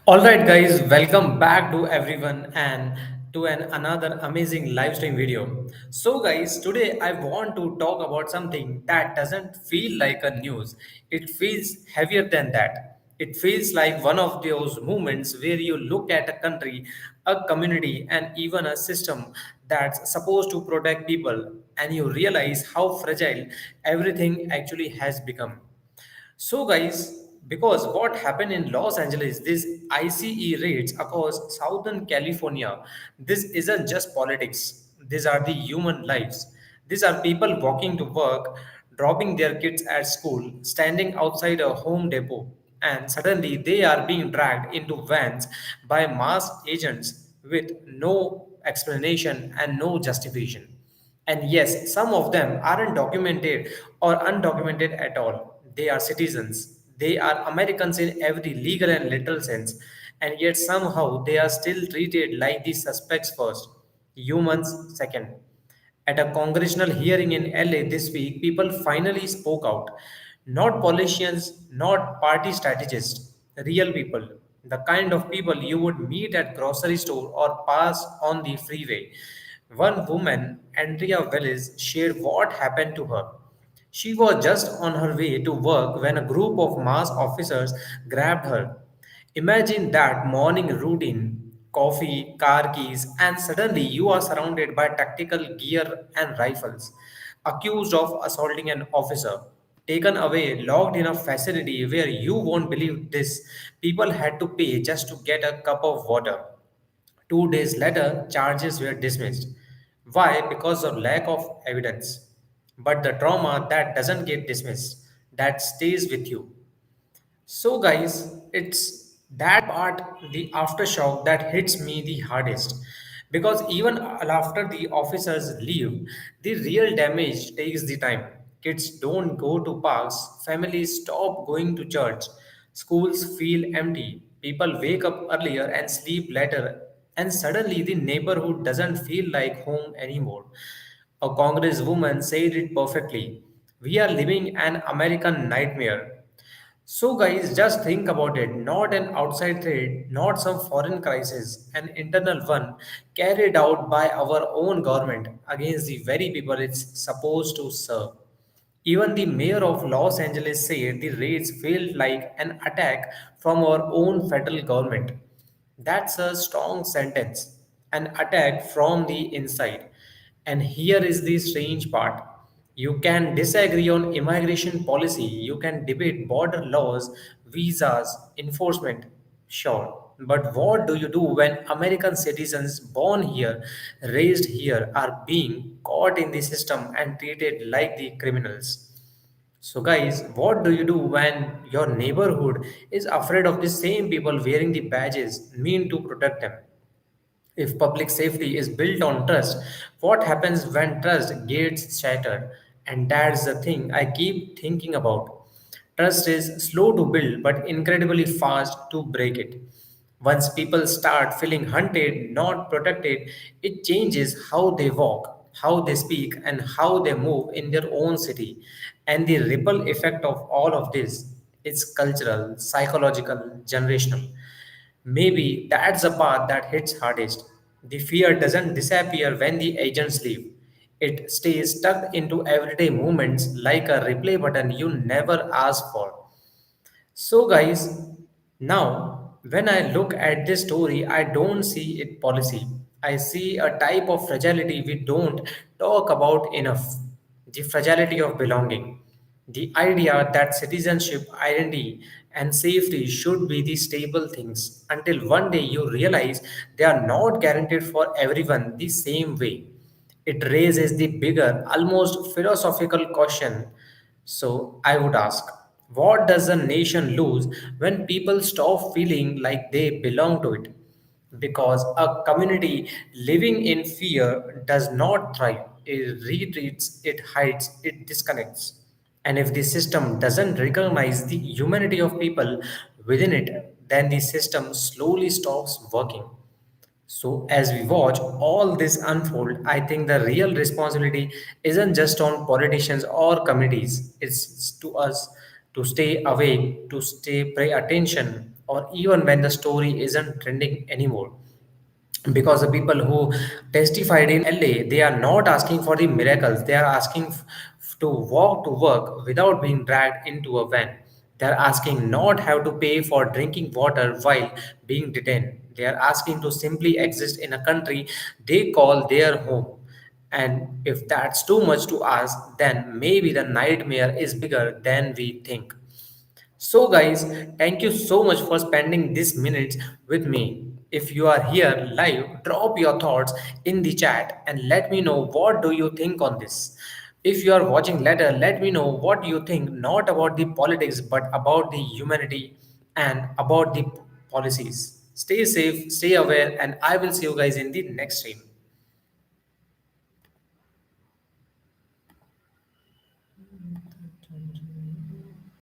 All right, guys, welcome back to everyone and to another amazing live stream video. So, guys, today I want to talk about something that doesn't feel like a news. It feels heavier than that. It feels like one of those moments where you look at a country, a community, and even a system that's supposed to protect people, and you realize how fragile everything actually has become. So, guys, because what happened in Los Angeles, these ICE raids across Southern California, this isn't just politics. These are the human lives. These are people walking to work, dropping their kids at school, standing outside a home depot, and suddenly they are being dragged into vans by masked agents with no explanation and no justification. And yes, some of them aren't documented or undocumented at all. They are citizens. They are Americans in every legal and literal sense. And yet somehow they are still treated like the suspects first, humans second. At a congressional hearing in LA this week, people finally spoke out. Not politicians, not party strategists, real people. The kind of people you would meet at grocery store or pass on the freeway. One woman, Andrea Velez, shared what happened to her. She was just on her way to work when a group of masked officers grabbed her. Imagine that morning routine, coffee, car keys, and suddenly you are surrounded by tactical gear and rifles, accused of assaulting an officer, taken away, locked in a facility where you won't believe this. People had to pay just to get a cup of water. 2 days later, charges were dismissed. Why? Because of lack of evidence. But the trauma that doesn't get dismissed, that stays with you. So, guys, it's that part, the aftershock, that hits me the hardest. Because even after the officers leave, the real damage takes the time. Kids don't go to parks, families stop going to church, schools feel empty, people wake up earlier and sleep later, and suddenly the neighborhood doesn't feel like home anymore. A congresswoman said it perfectly. We are living an American nightmare. So, guys, just think about it, not an outside threat, not some foreign crisis, an internal one carried out by our own government against the very people it's supposed to serve. Even the mayor of Los Angeles said the raids felt like an attack from our own federal government. That's a strong sentence, an attack from the inside. And here is the strange part. You can disagree on immigration policy, you can debate border laws, visas, enforcement, sure. But what do you do when American citizens born here, raised here, are being caught in the system and treated like the criminals? So, guys, what do you do when your neighborhood is afraid of the same people wearing the badges mean to protect them? If public safety is built on trust, what happens when trust gets shattered? And that's the thing I keep thinking about. Trust is slow to build but incredibly fast to break it. Once people start feeling hunted, not protected, it changes how they walk, how they speak, and how they move in their own city. And the ripple effect of all of this is cultural, psychological, generational. Maybe that's the part that hits hardest. The fear doesn't disappear when the agents leave. It stays stuck into everyday moments like a replay button you never asked for. So, guys, now when I look at this story, I don't see it policy. I see a type of fragility we don't talk about enough, the fragility of belonging. The idea that citizenship, identity, and safety should be the stable things until one day you realize they are not guaranteed for everyone the same way. It raises the bigger, almost philosophical question. So I would ask, what does a nation lose when people stop feeling like they belong to it? Because a community living in fear does not thrive. It retreats, it hides, it disconnects. And if the system doesn't recognize the humanity of people within it, then the system slowly stops working. So, as we watch all this unfold, I think the real responsibility isn't just on politicians or committees, it's to us to stay awake, to stay pay attention, or even when the story isn't trending anymore. Because the people who testified in LA, they are not asking for the miracles. They are asking to walk to work without being dragged into a van. They are asking not have to pay for drinking water while being detained. They are asking to simply exist in a country they call their home. And if that's too much to ask, then maybe the nightmare is bigger than we think. So, guys, thank you so much for spending this minutes with me. If you are here live, drop your thoughts in the chat and let me know what do you think on this. If you are watching later, let me know what you think not about the politics but about the humanity and about the policies. Stay safe, stay aware, and I will see you guys in the next stream.